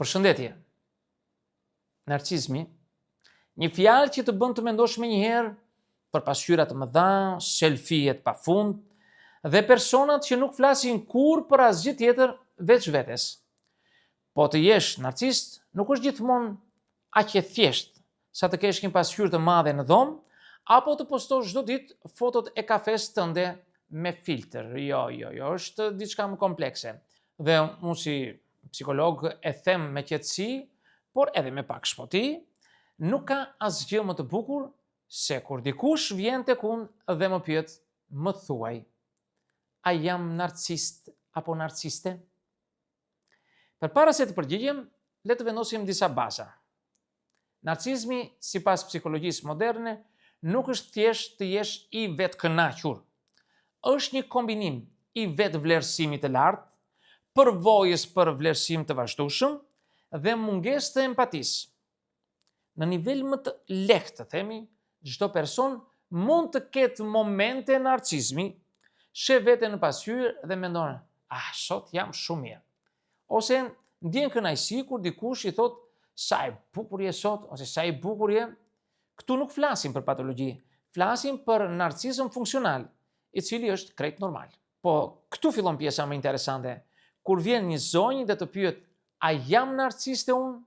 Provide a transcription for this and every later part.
Përshëndetje. Narcizmi, një fjalë që të bën të mendosh menjëherë për pasqyra të mëdha, selfie-et pafund dhe personat që nuk flasin kurrë për asgjë tjetër veç vetes. Po të jesh narcist nuk është gjithmonë aq e thjeshtë sa të kesh një pasqyrë të madhe në dhomë apo të postosh çdo ditë fotot e kafes tënde me filtr. Jo, është diçka më komplekse. Dhe unë si psikolog e them me qetësi, por edhe me pak shpoti, nuk ka asgjë më të bukur se kur dikush vjen tek unë dhe më pyet, më thuaj, a jam narcist apo narciste? Përpara se të përgjigjem, le të vendosim disa baza. Narcizmi, sipas psikologjisë moderne, nuk është thjesht të jesh i vetkënaqur. Është një kombinim i vetvlerësimit të lartë, përvojës për vlerësim të vazhdueshëm dhe mungesë të empatisë. Në nivel më të lehtë të themi, çdo person mund të ketë momente narcizmi, sheh veten në pasqyrë dhe mendon, sot jam shumë mirë. Ose ndjen kënaqësi kur dikush i thot, sa e bukur je sot, ose sa i bukur je. Këtu nuk flasim për patologji, flasim për narcizëm funksional, i cili është krejt normal. Po këtu fillon pjesa më interesante. Kur vjen një zonjë dhe të pyet, a jam narciste unë?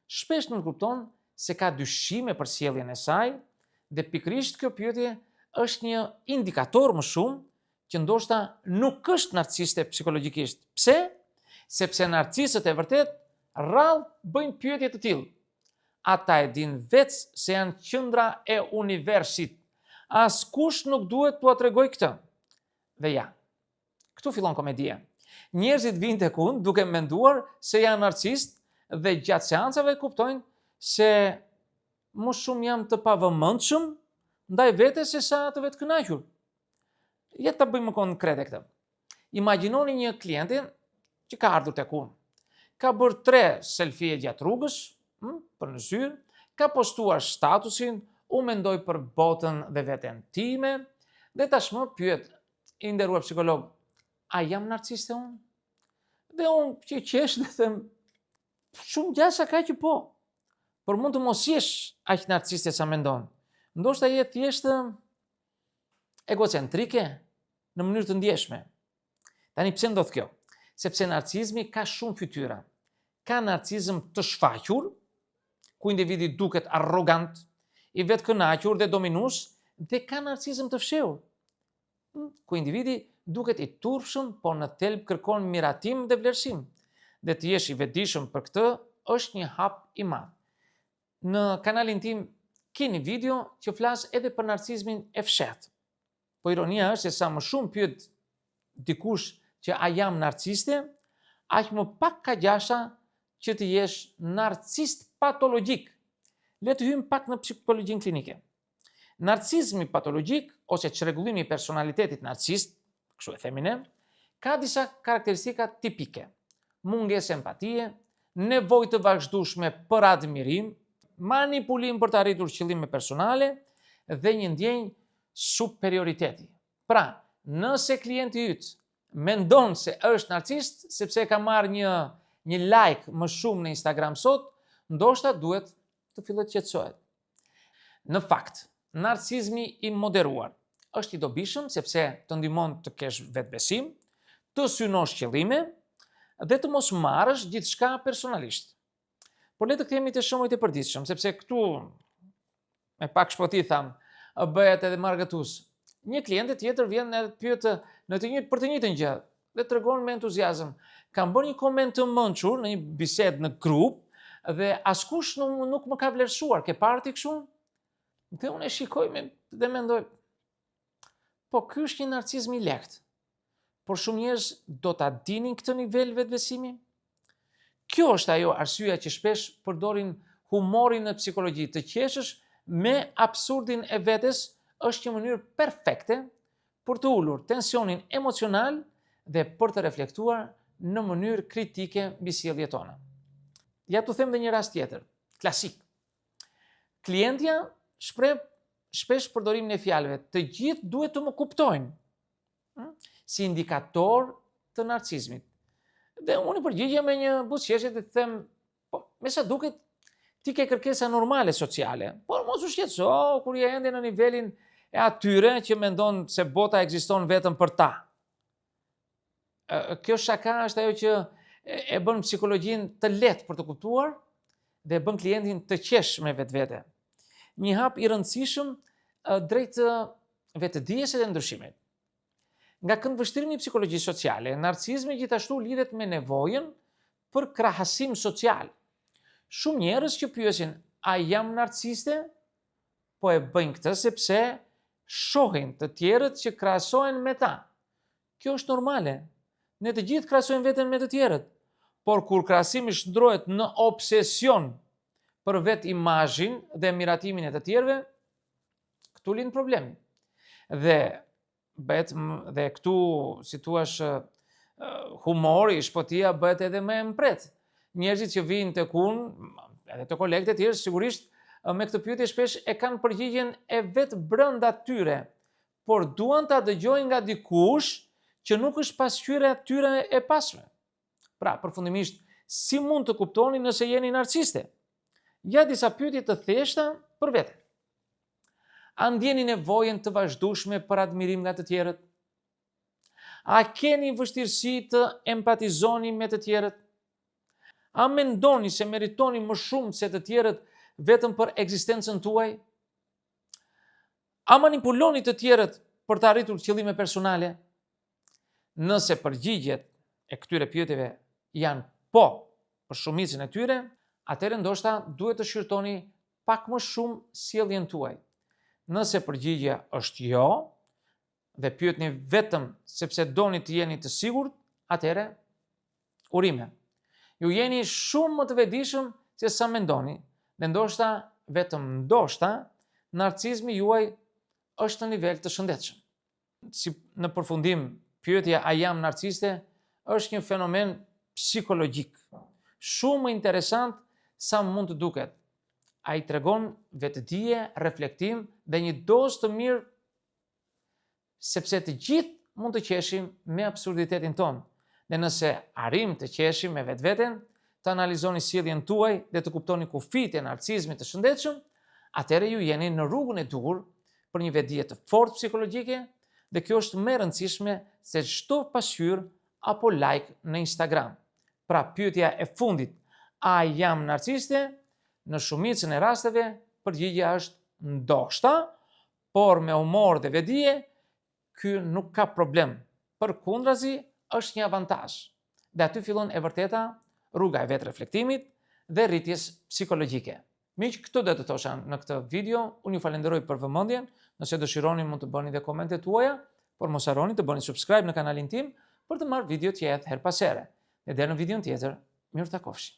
Shpesh nuk kupton se ka dyshime për sjelljen e saj dhe pikërisht kjo pyetje është një indikator më shumë që ndoshta nuk është narciste psikologjikisht. Pse? Sepse narcistët e vërtet rrallë bëjnë pyetje të tillë. Ata e din vetë se janë qendra e universit. Askush nuk duhet t'ua tregoj këtë. Dhe ja, këtu fillon komedia. Njerëzit vinë tek unë duke menduar se janë narcist dhe gjatë seancave kuptojnë se më shumë jam të pavëmendshëm ndaj vetes se sa të vetkënaqur. Le ta bëjmë më konkrete këtë. Imagjinoni një klientin që ka ardhur tek unë. Ka bërë 3 selfie gjatë rrugës, për në zyrë, ka postuar statusin, u mendoj për botën dhe veten time, dhe tashmë pyet, i nderuar psikolog, a jam narciste unë? Dhe unë që qesh dhe them, shumë gjasa ka që po, por mund të mos jesh aq narciste sa mendon. Ndoshta je thjesht egocentrike në mënyrë të ndjeshme. Tani pse ndodh kjo? Sepse narcizmi ka shumë fytyra. Ka narcizëm të shfaqur, ku individi duket arrogant, i vetkënaqur dhe dominues, dhe ka narcizëm të fshehur, ku individi duket i turpshëm, por në thelb kërkon miratim dhe vlerësim. Dhe të jesh i vetëdijshëm për këtë është një hap i madh. Në kanalin tim keni video që flas edhe për narcizmin e fshehtë. Po ironia është se sa më shumë pyet dikush që a jam narciste, aq më pak ka gjasha që të jesh narcist patologjik. Le të hyjmë pak në psikologjinë klinike. Narcizmi patologjik ose çrregullimi i personalitetit narcist, kështu e themi ne, ka disa karakteristika tipike. Mungesë empatie, nevojë të vazhdueshme për admirim, manipulim për të arritur qëllime personale dhe një ndjenjë superioriteti. Pra, nëse klienti yt mendon se është narcist sepse ka marrë një like më shumë në Instagram sot, ndoshta duhet të fillojë të qetësohet. Në fakt, narcizmi i moderuar është i dobishëm sepse të ndihmon të kesh vetbesim, të synosh qëllime dhe të mos marrësh gjithçka personalisht. Por le të kthehemi te shembujt e përditshëm, sepse këtu me pak shpoti tham, bëhet edhe marrëgatues. Një klient tjetër vjen edhe pyet për të njëjtën gjë dhe tregon me entuziazëm. Kam bërë një koment të mençur në një bisedë në grup dhe askush nuk më ka vlerësuar. Ke parë ti kështu? Dhe unë e shikoj dhe mendoj, po ky është një narcizëm i lehtë. Por shumë njerëz do ta dinin këtë nivel vetbesimi? Kjo është ajo arsyeja që shpesh përdorin humorin në psikologji. Të qeshësh me absurdin e vetes është një mënyrë perfekte për të ulur tensionin emocional dhe për të reflektuar në mënyrë kritike mbi sjelljet tona. Ja t'u them dhe një rast tjetër, klasik. Klientja shpreh shpesh përdorimin e fjalëve, të gjithë duhet të më kuptojnë, si indikator të narcizmit. Dhe unë i përgjigjem me një buzëqeshje dhe të them, me sa duket, ti ke kërkesa normale sociale, por mos u shqetëso kur je ende në nivelin e atyre që mendon se bota ekziston vetëm për ta. Kjo shaka është ajo që e bën psikologjinë të lehtë për të kuptuar dhe e bën klientin të qesh me vetvete. Një hap i rëndësishëm drejt vetëdijes dhe ndryshimit. Nga këndvështrimi i psikologjisë sociale, narcisizmi gjithashtu lidhet me nevojën për krahasim social. Shumë njerëz që pyesin, a jam narcisiste? Po e bëjnë këtë sepse shohin të tjerët që krahasohen me ta. Kjo është normale. Ne të gjithë krahasojmë veten me të tjerët. Por kur krahasimi shndrohet në obsesion për vetë imazhin dhe miratimin e të tjerëve, këtu lind problemi. Dhe këtu, si thua, humori, shpotia bëhet edhe më e mpret. Njerëzit që vijnë tek unë, edhe të kolegët e tjerë, sigurisht me këtë pyetje shpesh e kanë përgjigjen e vetë brenda tyre, por duan ta dëgjojnë nga dikush që nuk është pasqyrë tyre e pasme. Pra, përfundimisht, si mund të kuptoni nëse jeni narcisiste? Ja disa pyetje të thjeshta për vete. A ndjeni nevojën të vazhdueshme për admirim nga të tjerët? A keni vështirësi të empatizoni me të tjerët? A mendoni se meritoni më shumë se të tjerët vetëm për ekzistencën tuaj? A manipuloni të tjerët për të arritur qëllime personale? Nëse përgjigjet e këtyre pyetjeve janë po për shumicën e tyre, atëherë ndoshta duhet të shqyrtoni pak më shumë sjelljen tuaj. Nëse përgjigjja është jo, dhe pyetni vetëm sepse doni të jeni të sigurt, atëherë urime. Ju jeni shumë më të vetëdijshëm se sa mendoni, dhe ndoshta, vetëm ndoshta, narcisizmi juaj është në nivel të shëndetshëm. Si në përfundim, pyetja a jam narcisiste është një fenomen psikologjik, shumë më interesant sa mund të duket. A i tregon vetëdije, reflektim dhe një dozë të mirë, sepse të gjithë mund të qeshim me absurditetin tonë. Dhe nëse arrim të qeshim me vetveten, të analizoni sjelljen tuaj dhe të kuptoni kufijtë e narcisizmit të shëndetshëm, atëherë ju jeni në rrugën e duhur për një vetëdije të fortë psikologjike, dhe kjo është më e rëndësishme se çdo pasqyrë apo like në Instagram. Pra, pyetja e fundit, a jam narcisiste? Në shumicën e rasteve, përgjigjja është ndoshta, por me humor dhe vetëdije, ky nuk ka problem. Përkundrazi, është një avantazh. Dhe aty fillon e vërteta rruga e vetë reflektimit dhe rritjes psikologjike. Miq, këto do të thosha në këtë video. Unë ju falenderoj për vëmendjen. Nëse dëshironi mund të bëni dhe komentet tuaja, por mos harroni të bëni subscribe në kanalin tim për të marrë video tjetër her pas here. Dhe deri në videon tjetër, mirë takofshi.